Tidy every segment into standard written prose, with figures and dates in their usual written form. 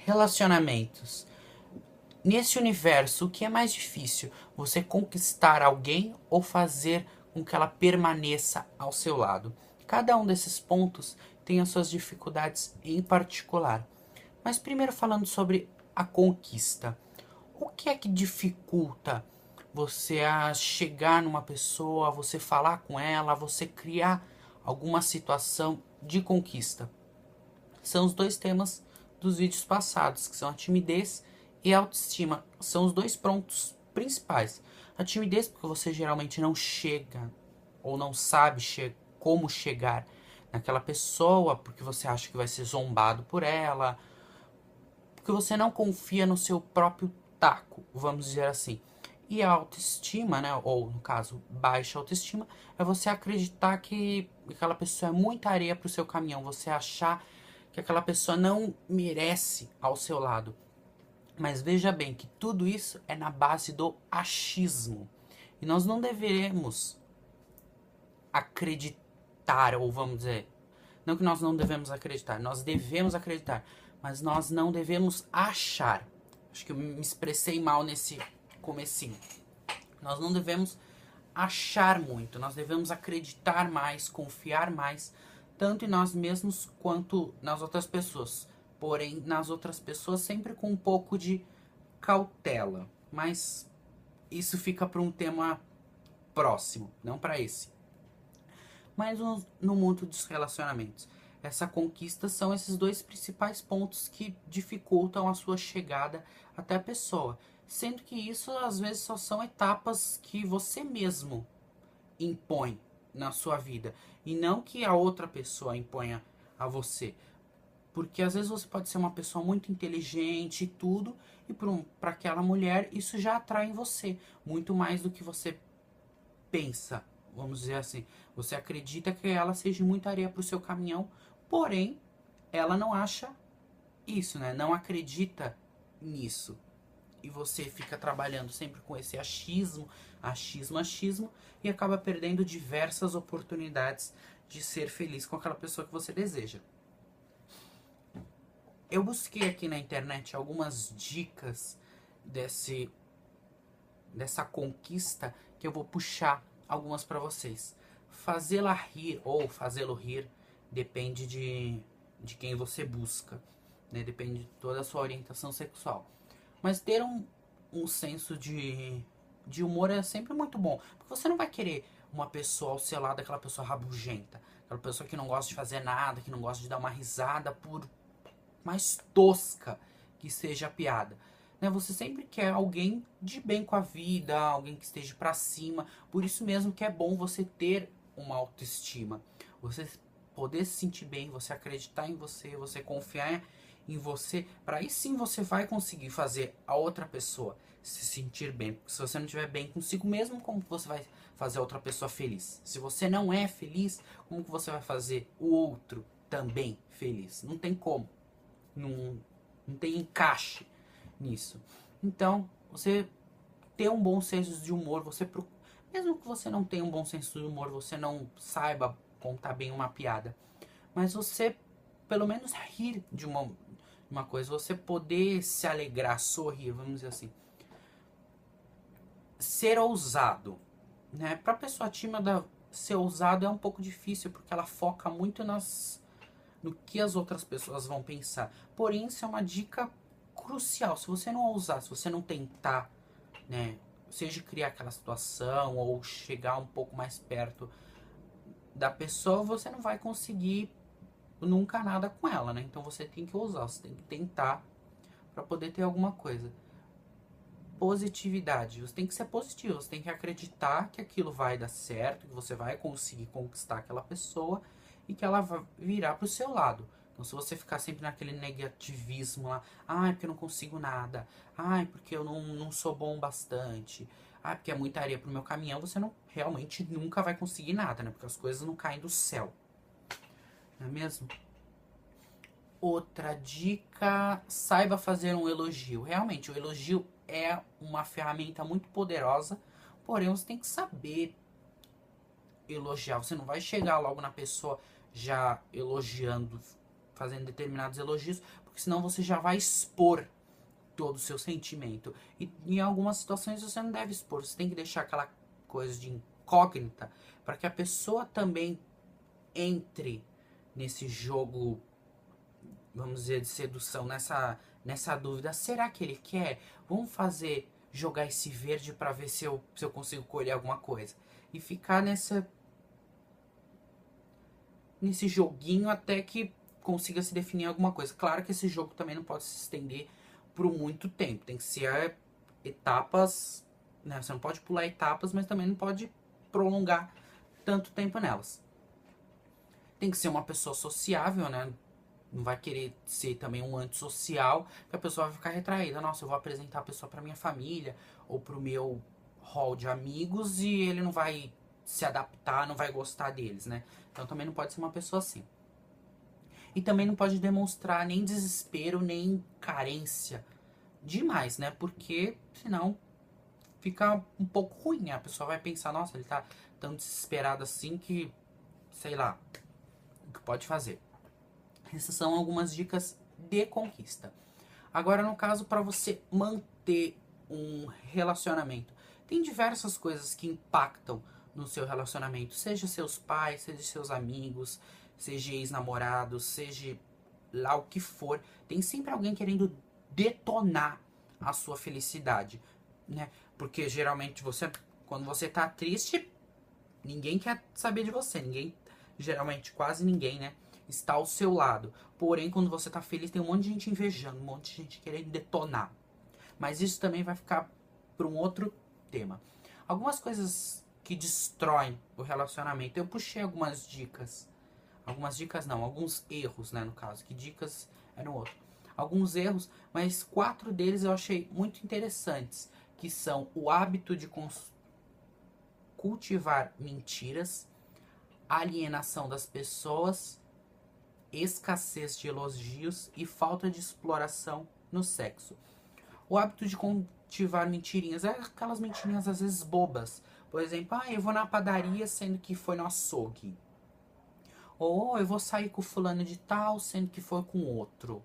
Relacionamentos. Nesse universo, o que é mais difícil? Você conquistar alguém ou fazer com que ela permaneça ao seu lado? Cada um desses pontos tem as suas dificuldades em particular. Mas primeiro falando sobre a conquista. O que é que dificulta você a chegar numa pessoa, você falar com ela, você criar alguma situação de conquista? São os dois temas dos vídeos passados, que são a timidez e a autoestima. São os dois pontos principais. A timidez, porque você geralmente não chega ou não sabe como chegar naquela pessoa, porque você acha que vai ser zombado por ela, porque você não confia no seu próprio taco, vamos dizer assim. E a autoestima, né, ou no caso, baixa autoestima, é você acreditar que aquela pessoa é muita areia pro seu caminhão, você achar que aquela pessoa não merece ao seu lado. Mas veja bem que tudo isso é na base do achismo. E nós não devemos acreditar, ou vamos dizer, não que nós não devemos acreditar, nós devemos acreditar, mas nós não devemos achar. Acho que eu me expressei mal nesse comecinho. Nós não devemos achar muito, nós devemos acreditar mais, confiar mais, tanto em nós mesmos quanto nas outras pessoas. Porém, nas outras pessoas sempre com um pouco de cautela. Mas isso fica para um tema próximo, não para esse. Mas no mundo dos relacionamentos, essa conquista são esses dois principais pontos que dificultam a sua chegada até a pessoa. Sendo que isso às vezes só são etapas que você mesmo impõe na sua vida e não que a outra pessoa imponha a você. Porque às vezes você pode ser uma pessoa muito inteligente e tudo, e para aquela mulher isso já atrai em você muito mais do que você pensa, vamos dizer assim. Você acredita que ela seja muita areia para o seu caminhão, porém ela não acha isso, né? Não acredita nisso. E você fica trabalhando sempre com esse achismo, achismo, achismo, e acaba perdendo diversas oportunidades de ser feliz com aquela pessoa que você deseja. Eu busquei aqui na internet algumas dicas dessa conquista que eu vou puxar algumas para vocês. Fazê-la rir ou fazê-lo rir depende de quem você busca, né? Depende de toda a sua orientação sexual. Mas ter um senso de humor é sempre muito bom. Porque você não vai querer uma pessoa ao seu lado, aquela pessoa rabugenta, aquela pessoa que não gosta de fazer nada, que não gosta de dar uma risada por mais tosca que seja a piada. Né? Você sempre quer alguém de bem com a vida, alguém que esteja pra cima. Por isso mesmo que é bom você ter uma autoestima. Você poder se sentir bem, você acreditar em você, você confiar em você, para aí sim você vai conseguir fazer a outra pessoa se sentir bem. Porque se você não estiver bem consigo mesmo, como que você vai fazer a outra pessoa feliz? Se você não é feliz, como que você vai fazer o outro também feliz? Não tem como. Não, não tem encaixe nisso. Então, você ter um bom senso de humor, mesmo que você não tenha um bom senso de humor, você não saiba contar bem uma piada, mas você pelo menos rir de uma coisa, você poder se alegrar, sorrir, vamos dizer assim. Ser ousado, né? Pra pessoa tímida, ser ousado é um pouco difícil, porque ela foca muito no que as outras pessoas vão pensar. Porém, isso é uma dica crucial. Se você não ousar, se você não tentar, né, seja criar aquela situação ou chegar um pouco mais perto da pessoa, você não vai conseguir nunca nada com ela, né? Então você tem que ousar, você tem que tentar para poder ter alguma coisa. Positividade, você tem que ser positivo, você tem que acreditar que aquilo vai dar certo, que você vai conseguir conquistar aquela pessoa e que ela vai virar pro seu lado. Então, se você ficar sempre naquele negativismo lá, ai, porque eu não consigo nada, ai, porque eu não sou bom bastante, ai, porque é muita areia pro meu caminhão, você não realmente nunca vai conseguir nada, né? Porque as coisas não caem do céu, não é mesmo? Outra dica, saiba fazer um elogio. Realmente, o elogio é uma ferramenta muito poderosa, porém você tem que saber elogiar. Você não vai chegar logo na pessoa já elogiando, fazendo determinados elogios, porque senão você já vai expor todo o seu sentimento. E em algumas situações você não deve expor, você tem que deixar aquela coisa de incógnita para que a pessoa também entre nesse jogo, vamos dizer, de sedução, nessa dúvida. Será que ele quer? Vamos jogar esse verde para ver se eu consigo colher alguma coisa. E ficar nesse joguinho até que consiga se definir alguma coisa. Claro que esse jogo também não pode se estender por muito tempo. Tem que ser etapas, né? Você não pode pular etapas, mas também não pode prolongar tanto tempo nelas. Tem que ser uma pessoa sociável, né? Não vai querer ser também um antissocial, que a pessoa vai ficar retraída. Nossa, eu vou apresentar a pessoa pra minha família ou pro meu hall de amigos e ele não vai se adaptar, não vai gostar deles, né? Então também não pode ser uma pessoa assim. E também não pode demonstrar nem desespero, nem carência demais, né? Porque senão fica um pouco ruim, né? A pessoa vai pensar, nossa, ele tá tão desesperado assim que, sei lá, o que pode fazer. Essas são algumas dicas de conquista. Agora, no caso, para você manter um relacionamento, tem diversas coisas que impactam no seu relacionamento, seja seus pais, seja seus amigos, seja ex-namorados, seja lá o que for. Tem sempre alguém querendo detonar a sua felicidade, né? Porque geralmente quando você tá triste, ninguém quer saber de você, geralmente quase ninguém, né, está ao seu lado. Porém, quando você tá feliz, tem um monte de gente invejando, um monte de gente querendo detonar. Mas isso também vai ficar para um outro tema. Algumas coisas que destroem o relacionamento. Eu puxei algumas dicas. Algumas dicas não, alguns erros, né, no caso. Que dicas eram outro. Alguns erros, mas 4 deles eu achei muito interessantes. Que são o hábito de cultivar mentiras, alienação das pessoas, escassez de elogios e falta de exploração no sexo. O hábito de cultivar mentirinhas é aquelas mentirinhas às vezes bobas. Por exemplo, eu vou na padaria sendo que foi no açougue. Ou eu vou sair com fulano de tal sendo que foi com outro.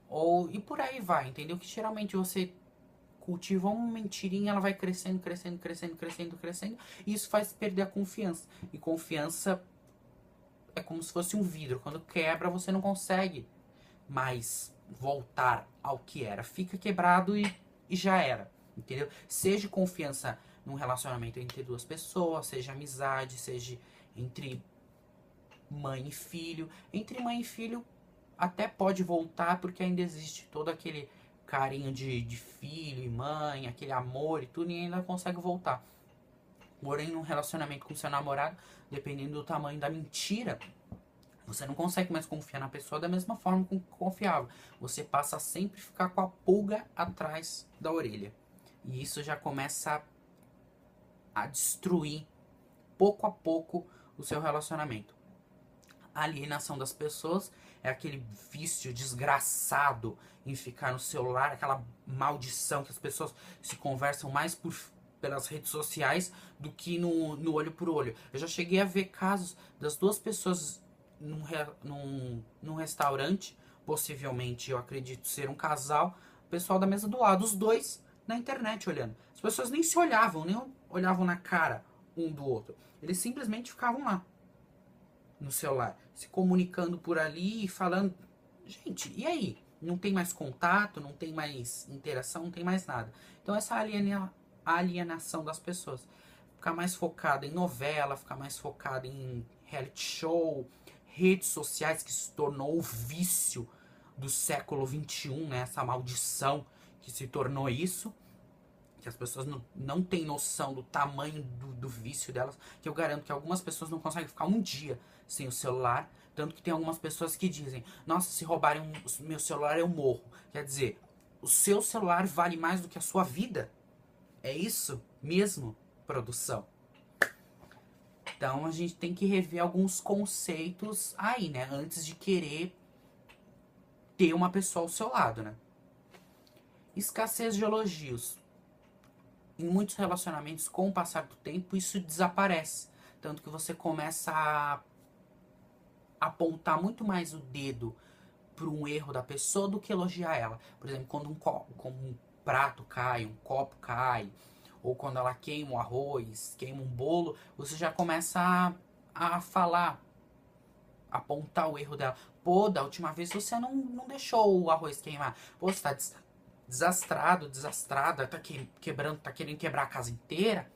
Ou e por aí vai, entendeu? Que geralmente você cultiva uma mentirinha, ela vai crescendo, crescendo, crescendo, crescendo, crescendo. E isso faz perder a confiança. E confiança é como se fosse um vidro. Quando quebra, você não consegue mais voltar ao que era. Fica quebrado e já era. Entendeu? Seja confiança num relacionamento entre duas pessoas, seja amizade, seja entre mãe e filho. Entre mãe e filho até pode voltar porque ainda existe todo aquele carinho de filho e mãe, aquele amor e tudo, e ainda consegue voltar. Porém, num relacionamento com seu namorado, dependendo do tamanho da mentira, você não consegue mais confiar na pessoa da mesma forma que confiava. Você passa a sempre ficar com a pulga atrás da orelha. E isso já começa a destruir, pouco a pouco, o seu relacionamento. A alienação das pessoas é aquele vício desgraçado em ficar no celular, aquela maldição que as pessoas se conversam mais pelas redes sociais do que no olho por olho. Eu já cheguei a ver casos das duas pessoas num restaurante, possivelmente eu acredito ser um casal, o pessoal da mesa do lado, os dois na internet olhando. As pessoas nem se olhavam, nem olhavam na cara um do outro. Eles simplesmente ficavam lá no celular, se comunicando por ali e falando. Gente, e aí? Não tem mais contato, não tem mais interação, não tem mais nada. Então essa alienação das pessoas. Ficar mais focada em novela, ficar mais focada em reality show, redes sociais, que se tornou o vício do século XXI, né? Essa maldição que se tornou isso. Que as pessoas não têm noção do tamanho do vício delas. Que eu garanto que algumas pessoas não conseguem ficar um dia sem o celular. Tanto que tem algumas pessoas que dizem: nossa, se roubarem o meu celular eu morro. Quer dizer, o seu celular vale mais do que a sua vida? É isso mesmo, produção? Então a gente tem que rever alguns conceitos aí, né? Antes de querer ter uma pessoa ao seu lado, né? Escassez de elogios. Em muitos relacionamentos, com o passar do tempo, isso desaparece. Tanto que você começa a apontar muito mais o dedo por um erro da pessoa do que elogiar ela. Por exemplo, quando um prato cai, um copo cai, ou quando ela queima o arroz, queima um bolo, você já começa a falar, apontar o erro dela. Pô, da última vez você não deixou o arroz queimar. Pô, você tá desastrado, desastrada, tá quebrando, tá querendo quebrar a casa inteira.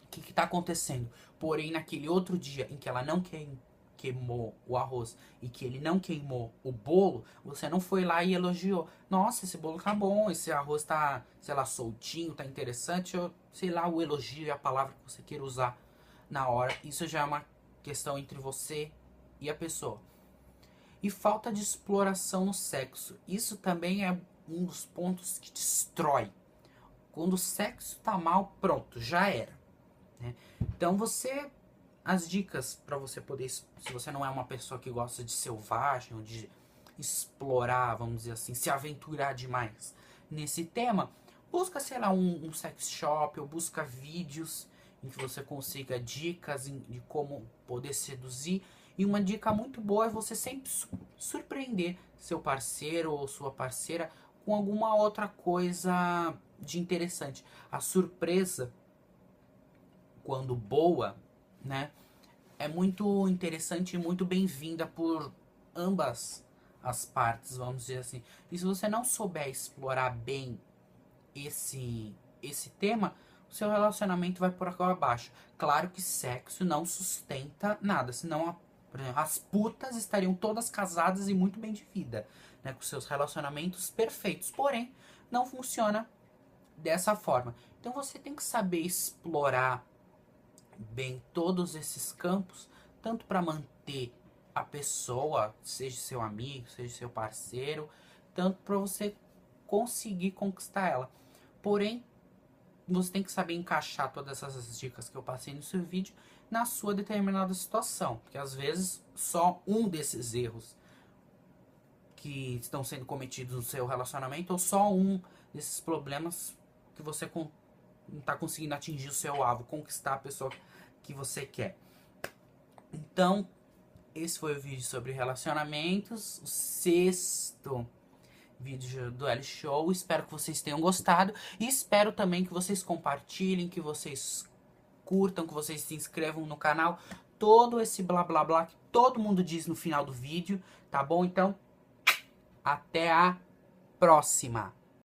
O que tá acontecendo? Porém, naquele outro dia em que ela não queimou o arroz e que ele não queimou o bolo, você não foi lá e elogiou. Nossa, esse bolo tá bom, esse arroz tá, sei lá, soltinho, tá interessante. Ou, sei lá, o elogio e a palavra que você queira usar na hora. Isso já é uma questão entre você e a pessoa. E falta de exploração no sexo. Isso também é um dos pontos que destrói. Quando o sexo tá mal, pronto, já era. Né? Então as dicas para você poder, se você não é uma pessoa que gosta de selvagem ou de explorar, vamos dizer assim, se aventurar demais nesse tema, busca, sei lá, um sex shop ou busca vídeos em que você consiga dicas de como poder seduzir. E uma dica muito boa é você sempre surpreender seu parceiro ou sua parceira com alguma outra coisa de interessante. A surpresa, quando boa, né, é muito interessante e muito bem-vinda por ambas as partes, vamos dizer assim. E se você não souber explorar bem esse tema, o seu relacionamento vai por água abaixo. Claro que sexo não sustenta nada, senão, por exemplo, as putas estariam todas casadas e muito bem de vida, né, com seus relacionamentos perfeitos. Porém, não funciona dessa forma. Então você tem que saber explorar bem todos esses campos, tanto para manter a pessoa, seja seu amigo, seja seu parceiro, tanto para você conseguir conquistar ela. Porém, você tem que saber encaixar todas essas dicas que eu passei no seu vídeo na sua determinada situação, porque às vezes só um desses erros que estão sendo cometidos no seu relacionamento ou só um desses problemas que você não está conseguindo atingir o seu alvo, conquistar a pessoa que você quer. Então, esse foi o vídeo sobre relacionamentos, o 6º vídeo do L Show. Espero que vocês tenham gostado e espero também que vocês compartilhem, que vocês curtam, que vocês se inscrevam no canal. Todo esse blá blá blá que todo mundo diz no final do vídeo, tá bom? Então, até a próxima!